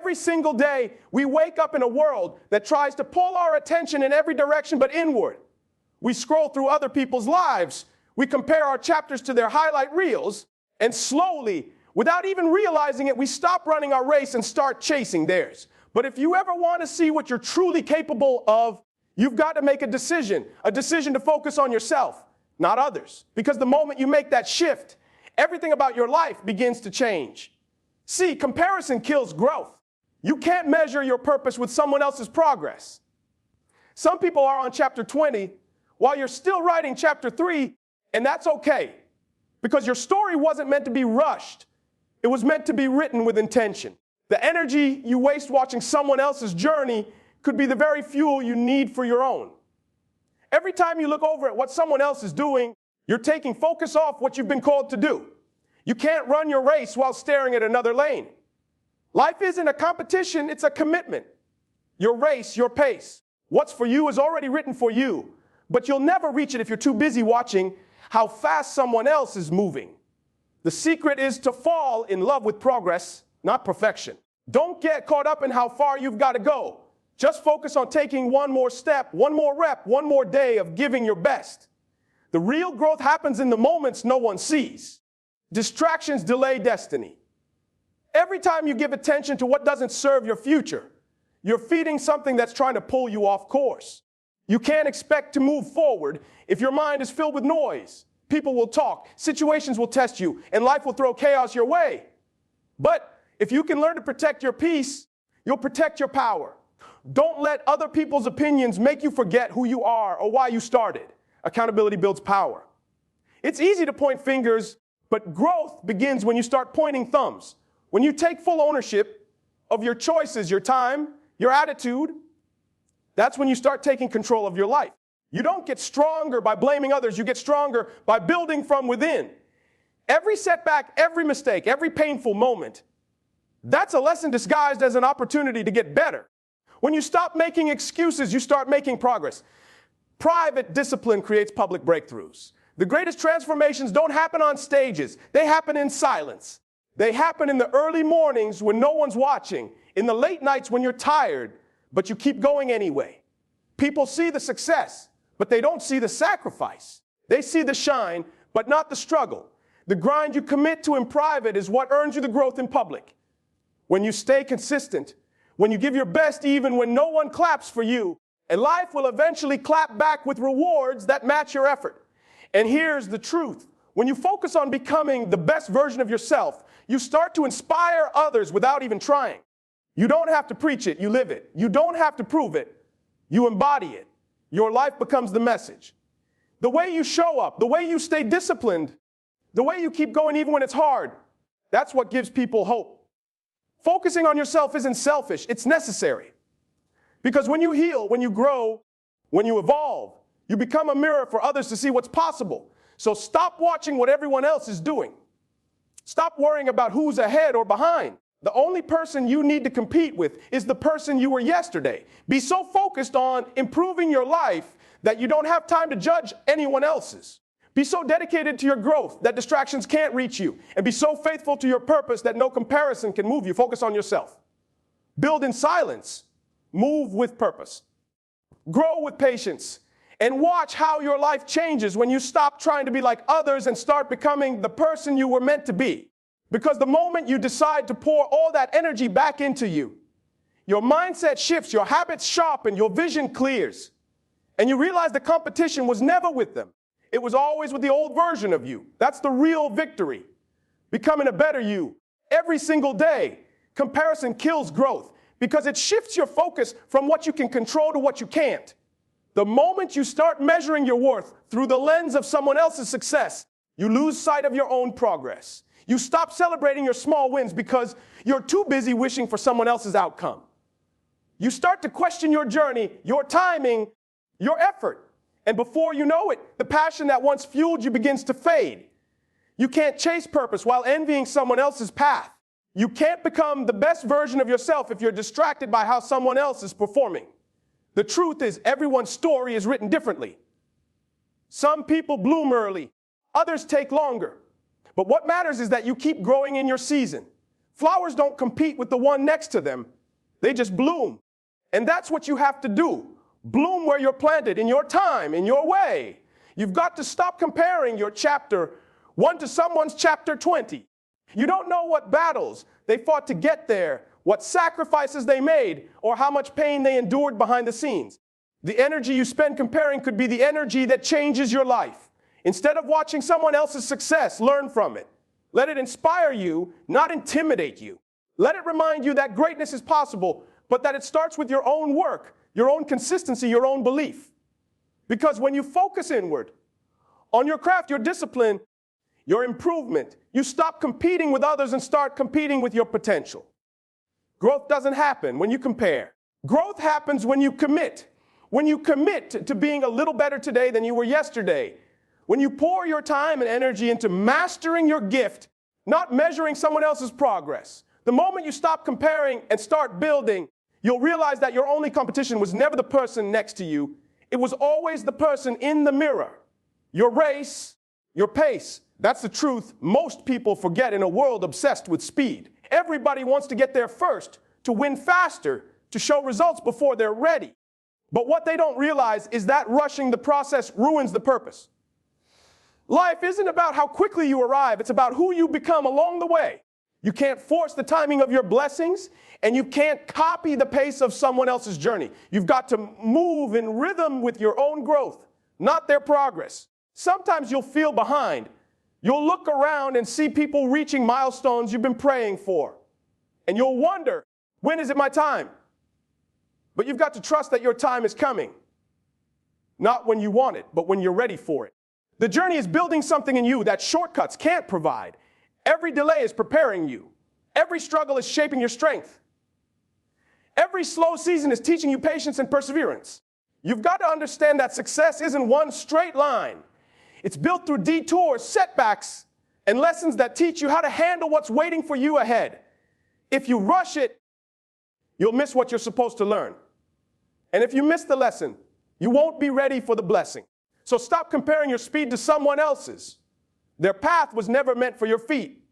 Every single day, we wake up in a world that tries to pull our attention in every direction but inward. We scroll through other people's lives. We compare our chapters to their highlight reels, and slowly, without even realizing it, we stop running our race and start chasing theirs. But if you ever want to see what you're truly capable of, you've got to make a decision to focus on yourself, not others. Because the moment you make that shift, everything about your life begins to change. See, comparison kills growth. You can't measure your purpose with someone else's progress. Some people are on chapter 20 while you're still writing chapter 3, and that's okay. Because your story wasn't meant to be rushed. It was meant to be written with intention. The energy you waste watching someone else's journey could be the very fuel you need for your own. Every time you look over at what someone else is doing, you're taking focus off what you've been called to do. You can't run your race while staring at another lane. Life isn't a competition, it's a commitment. Your race, your pace. What's for you is already written for you, but you'll never reach it if you're too busy watching how fast someone else is moving. The secret is to fall in love with progress, not perfection. Don't get caught up in how far you've got to go. Just focus on taking one more step, one more rep, one more day of giving your best. The real growth happens in the moments no one sees. Distractions delay destiny. Every time you give attention to what doesn't serve your future, you're feeding something that's trying to pull you off course. You can't expect to move forward if your mind is filled with noise. People will talk, situations will test you, and life will throw chaos your way. But if you can learn to protect your peace, you'll protect your power. Don't let other people's opinions make you forget who you are or why you started. Accountability builds power. It's easy to point fingers, but growth begins when you start pointing thumbs. When you take full ownership of your choices, your time, your attitude, that's when you start taking control of your life. You don't get stronger by blaming others. You get stronger by building from within. Every setback, every mistake, every painful moment, that's a lesson disguised as an opportunity to get better. When you stop making excuses, you start making progress. Private discipline creates public breakthroughs. The greatest transformations don't happen on stages. They happen in silence. They happen in the early mornings when no one's watching, in the late nights when you're tired, but you keep going anyway. People see the success, but they don't see the sacrifice. They see the shine, but not the struggle. The grind you commit to in private is what earns you the growth in public. When you stay consistent, when you give your best even when no one claps for you, and life will eventually clap back with rewards that match your effort. And here's the truth. When you focus on becoming the best version of yourself, you start to inspire others without even trying. You don't have to preach it, you live it. You don't have to prove it, you embody it. Your life becomes the message. The way you show up, the way you stay disciplined, the way you keep going even when it's hard, that's what gives people hope. Focusing on yourself isn't selfish, it's necessary. Because when you heal, when you grow, when you evolve, you become a mirror for others to see what's possible. So stop watching what everyone else is doing. Stop worrying about who's ahead or behind. The only person you need to compete with is the person you were yesterday. Be so focused on improving your life that you don't have time to judge anyone else's. Be so dedicated to your growth that distractions can't reach you. And be so faithful to your purpose that no comparison can move you. Focus on yourself. Build in silence. Move with purpose. Grow with patience. And watch how your life changes when you stop trying to be like others and start becoming the person you were meant to be. Because the moment you decide to pour all that energy back into you, your mindset shifts, your habits sharpen, your vision clears. And you realize the competition was never with them. It was always with the old version of you. That's the real victory. Becoming a better you every single day. Comparison kills growth because it shifts your focus from what you can control to what you can't. The moment you start measuring your worth through the lens of someone else's success, you lose sight of your own progress. You stop celebrating your small wins because you're too busy wishing for someone else's outcome. You start to question your journey, your timing, your effort. And before you know it, the passion that once fueled you begins to fade. You can't chase purpose while envying someone else's path. You can't become the best version of yourself if you're distracted by how someone else is performing. The truth is, everyone's story is written differently. Some people bloom early, others take longer. But what matters is that you keep growing in your season. Flowers don't compete with the one next to them. They just bloom. And that's what you have to do. Bloom where you're planted, in your time, in your way. You've got to stop comparing your chapter 1 to someone's chapter 20. You don't know what battles they fought to get there, what sacrifices they made, or how much pain they endured behind the scenes. The energy you spend comparing could be the energy that changes your life. Instead of watching someone else's success, learn from it. Let it inspire you, not intimidate you. Let it remind you that greatness is possible, but that it starts with your own work, your own consistency, your own belief. Because when you focus inward on your craft, your discipline, your improvement, you stop competing with others and start competing with your potential. Growth doesn't happen when you compare. Growth happens when you commit. When you commit to being a little better today than you were yesterday. When you pour your time and energy into mastering your gift, not measuring someone else's progress. The moment you stop comparing and start building, you'll realize that your only competition was never the person next to you. It was always the person in the mirror. Your race, your pace. That's the truth most people forget in a world obsessed with speed. Everybody wants to get there first, to win faster, to show results before they're ready. But what they don't realize is that rushing the process ruins the purpose. Life isn't about how quickly you arrive, it's about who you become along the way. You can't force the timing of your blessings, and you can't copy the pace of someone else's journey. You've got to move in rhythm with your own growth, not their progress. Sometimes you'll feel behind. You'll look around and see people reaching milestones you've been praying for. And you'll wonder, when is it my time? But you've got to trust that your time is coming. Not when you want it, but when you're ready for it. The journey is building something in you that shortcuts can't provide. Every delay is preparing you. Every struggle is shaping your strength. Every slow season is teaching you patience and perseverance. You've got to understand that success isn't one straight line. It's built through detours, setbacks, and lessons that teach you how to handle what's waiting for you ahead. If you rush it, you'll miss what you're supposed to learn. And if you miss the lesson, you won't be ready for the blessing. So stop comparing your speed to someone else's. Their path was never meant for your feet.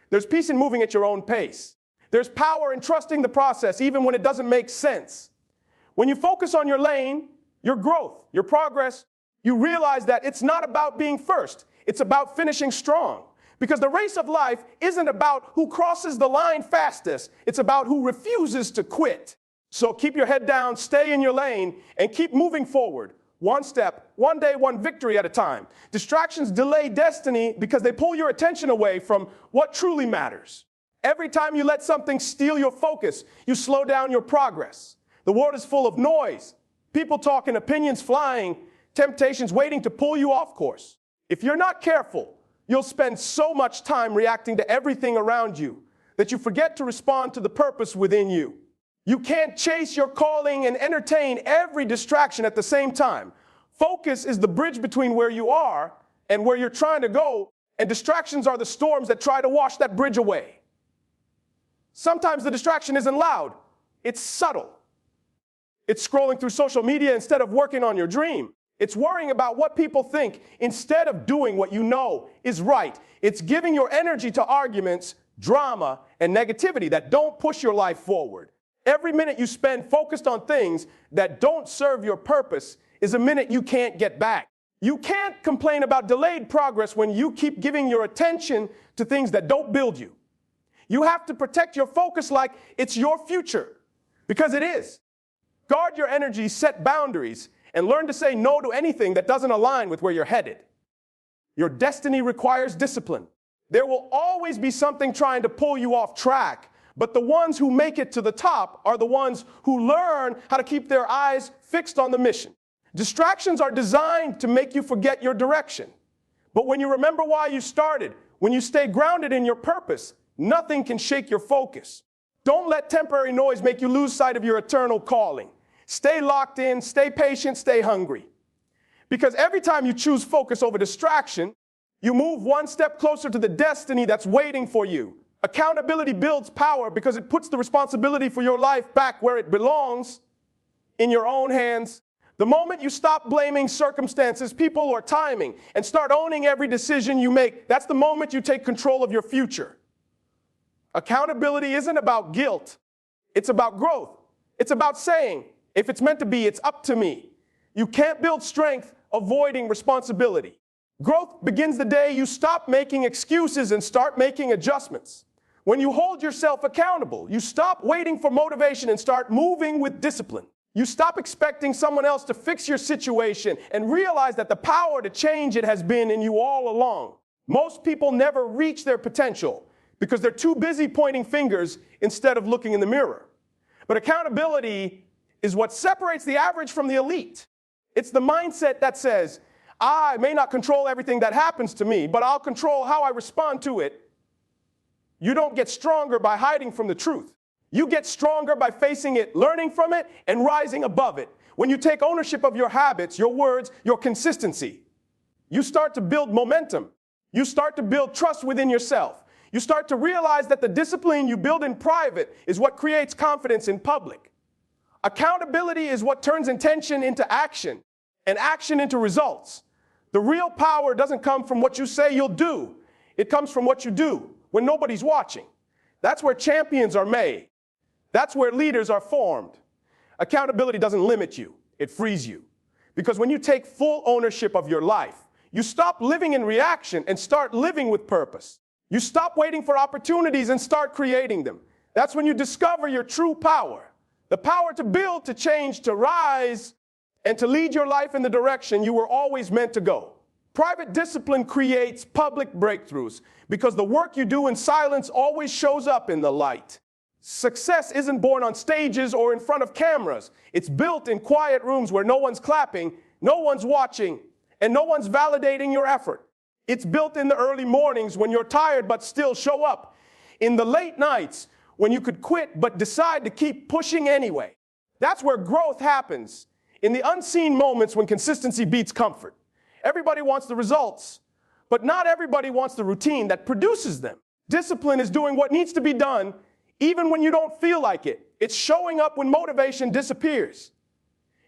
There's peace in moving at your own pace. There's power in trusting the process, even when it doesn't make sense. When you focus on your lane, your growth, your progress, you realize that it's not about being first. It's about finishing strong. Because the race of life isn't about who crosses the line fastest. It's about who refuses to quit. So keep your head down, stay in your lane, and keep moving forward. One step, one day, one victory at a time. Distractions delay destiny because they pull your attention away from what truly matters. Every time you let something steal your focus, you slow down your progress. The world is full of noise, people talking, opinions flying, temptations waiting to pull you off course. If you're not careful, you'll spend so much time reacting to everything around you that you forget to respond to the purpose within you. You can't chase your calling and entertain every distraction at the same time. Focus is the bridge between where you are and where you're trying to go, and distractions are the storms that try to wash that bridge away. Sometimes the distraction isn't loud, it's subtle. It's scrolling through social media instead of working on your dream. It's worrying about what people think instead of doing what you know is right. It's giving your energy to arguments, drama, and negativity that don't push your life forward. Every minute you spend focused on things that don't serve your purpose is a minute you can't get back. You can't complain about delayed progress when you keep giving your attention to things that don't build you. You have to protect your focus like it's your future, because it is. Guard your energy, set boundaries, and learn to say no to anything that doesn't align with where you're headed. Your destiny requires discipline. There will always be something trying to pull you off track. But the ones who make it to the top are the ones who learn how to keep their eyes fixed on the mission. Distractions are designed to make you forget your direction. But when you remember why you started, when you stay grounded in your purpose, nothing can shake your focus. Don't let temporary noise make you lose sight of your eternal calling. Stay locked in, stay patient, stay hungry. Because every time you choose focus over distraction, you move one step closer to the destiny that's waiting for you. Accountability builds power because it puts the responsibility for your life back where it belongs, in your own hands. The moment you stop blaming circumstances, people, or timing, and start owning every decision you make, that's the moment you take control of your future. Accountability isn't about guilt. It's about growth. It's about saying, if it's meant to be, it's up to me. You can't build strength avoiding responsibility. Growth begins the day you stop making excuses and start making adjustments. When you hold yourself accountable, you stop waiting for motivation and start moving with discipline. You stop expecting someone else to fix your situation and realize that the power to change it has been in you all along. Most people never reach their potential because they're too busy pointing fingers instead of looking in the mirror. But accountability is what separates the average from the elite. It's the mindset that says, I may not control everything that happens to me, but I'll control how I respond to it. You don't get stronger by hiding from the truth. You get stronger by facing it, learning from it, and rising above it. When you take ownership of your habits, your words, your consistency, you start to build momentum. You start to build trust within yourself. You start to realize that the discipline you build in private is what creates confidence in public. Accountability is what turns intention into action and action into results. The real power doesn't come from what you say you'll do. It comes from what you do when nobody's watching. That's where champions are made. That's where leaders are formed. Accountability doesn't limit you. It frees you. Because when you take full ownership of your life, you stop living in reaction and start living with purpose. You stop waiting for opportunities and start creating them. That's when you discover your true power. The power to build, to change, to rise, and to lead your life in the direction you were always meant to go. Private discipline creates public breakthroughs because the work you do in silence always shows up in the light. Success isn't born on stages or in front of cameras. It's built in quiet rooms where no one's clapping, no one's watching, and no one's validating your effort. It's built in the early mornings when you're tired but still show up. In the late nights when you could quit but decide to keep pushing anyway. That's where growth happens. In the unseen moments when consistency beats comfort. Everybody wants the results, but not everybody wants the routine that produces them. Discipline is doing what needs to be done even when you don't feel like it. It's showing up when motivation disappears.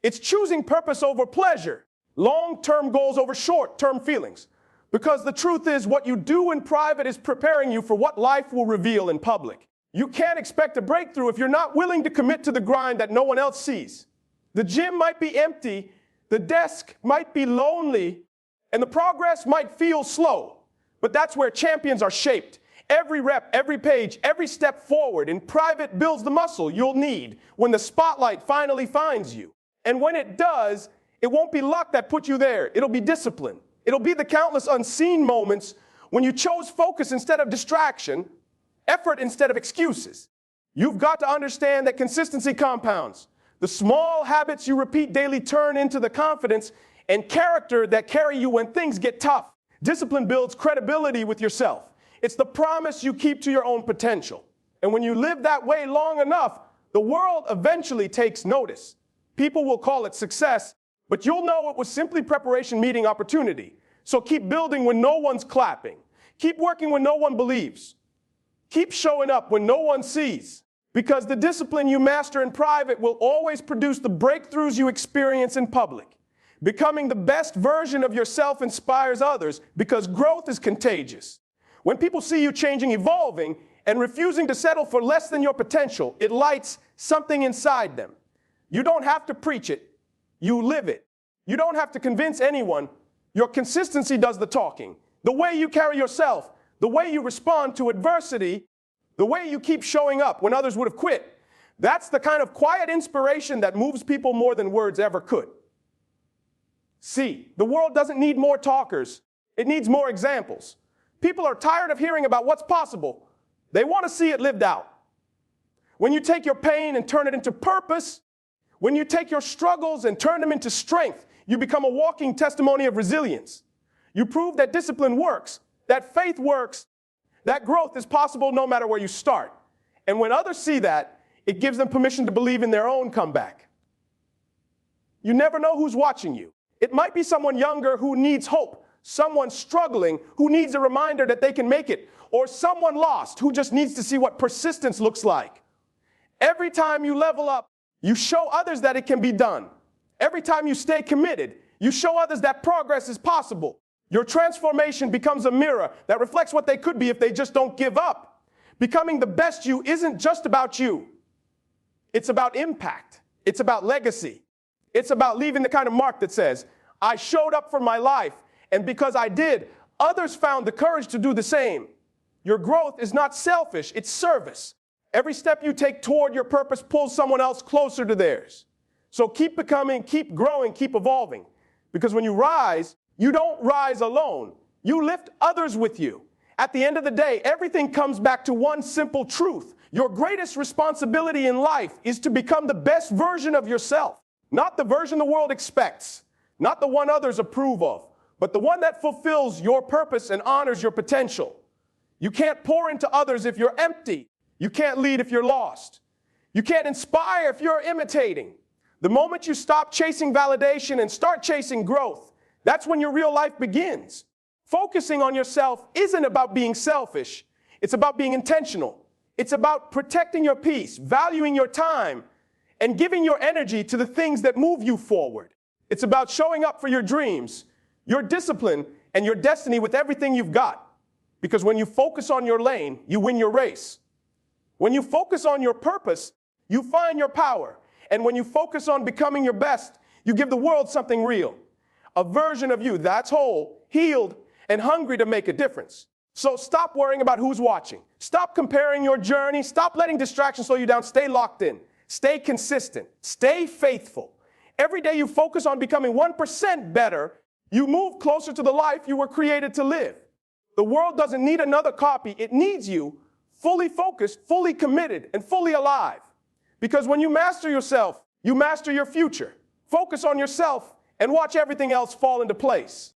It's choosing purpose over pleasure, long-term goals over short-term feelings. Because the truth is, what you do in private is preparing you for what life will reveal in public. You can't expect a breakthrough if you're not willing to commit to the grind that no one else sees. The gym might be empty, the desk might be lonely, and the progress might feel slow. But that's where champions are shaped. Every rep, every page, every step forward in private builds the muscle you'll need when the spotlight finally finds you. And when it does, it won't be luck that put you there. It'll be discipline. It'll be the countless unseen moments when you chose focus instead of distraction, effort instead of excuses. You've got to understand that consistency compounds. The small habits you repeat daily turn into the confidence and character that carry you when things get tough. Discipline builds credibility with yourself. It's the promise you keep to your own potential. And when you live that way long enough, the world eventually takes notice. People will call it success, but you'll know it was simply preparation meeting opportunity. So keep building when no one's clapping. Keep working when no one believes. Keep showing up when no one sees. Because the discipline you master in private will always produce the breakthroughs you experience in public. Becoming the best version of yourself inspires others because growth is contagious. When people see you changing, evolving, and refusing to settle for less than your potential, it lights something inside them. You don't have to preach it. You live it. You don't have to convince anyone. Your consistency does the talking. The way you carry yourself, the way you respond to adversity, the way you keep showing up when others would have quit. That's the kind of quiet inspiration that moves people more than words ever could. See, the world doesn't need more talkers. It needs more examples. People are tired of hearing about what's possible. They want to see it lived out. When you take your pain and turn it into purpose, when you take your struggles and turn them into strength, you become a walking testimony of resilience. You prove that discipline works, that faith works, that growth is possible no matter where you start. And when others see that, it gives them permission to believe in their own comeback. You never know who's watching you. It might be someone younger who needs hope, someone struggling who needs a reminder that they can make it, or someone lost who just needs to see what persistence looks like. Every time you level up, you show others that it can be done. Every time you stay committed, you show others that progress is possible. Your transformation becomes a mirror that reflects what they could be if they just don't give up. Becoming the best you isn't just about you. It's about impact. It's about legacy. It's about leaving the kind of mark that says, I showed up for my life, and because I did, others found the courage to do the same. Your growth is not selfish, it's service. Every step you take toward your purpose pulls someone else closer to theirs. So keep becoming, keep growing, keep evolving. Because when you rise, you don't rise alone. You lift others with you. At the end of the day, everything comes back to one simple truth. Your greatest responsibility in life is to become the best version of yourself. Not the version the world expects, not the one others approve of, but the one that fulfills your purpose and honors your potential. You can't pour into others if you're empty. You can't lead if you're lost. You can't inspire if you're imitating. The moment you stop chasing validation and start chasing growth, that's when your real life begins. Focusing on yourself isn't about being selfish. It's about being intentional. It's about protecting your peace, valuing your time, and giving your energy to the things that move you forward. It's about showing up for your dreams, your discipline, and your destiny with everything you've got. Because when you focus on your lane, you win your race. When you focus on your purpose, you find your power. And when you focus on becoming your best, you give the world something real. A version of you that's whole, healed, and hungry to make a difference. So stop worrying about who's watching. Stop comparing your journey. Stop letting distractions slow you down. Stay locked in. Stay consistent. Stay faithful. Every day you focus on becoming 1% better, you move closer to the life you were created to live. The world doesn't need another copy. It needs you fully focused, fully committed, and fully alive. Because when you master yourself, you master your future. Focus on yourself and watch everything else fall into place.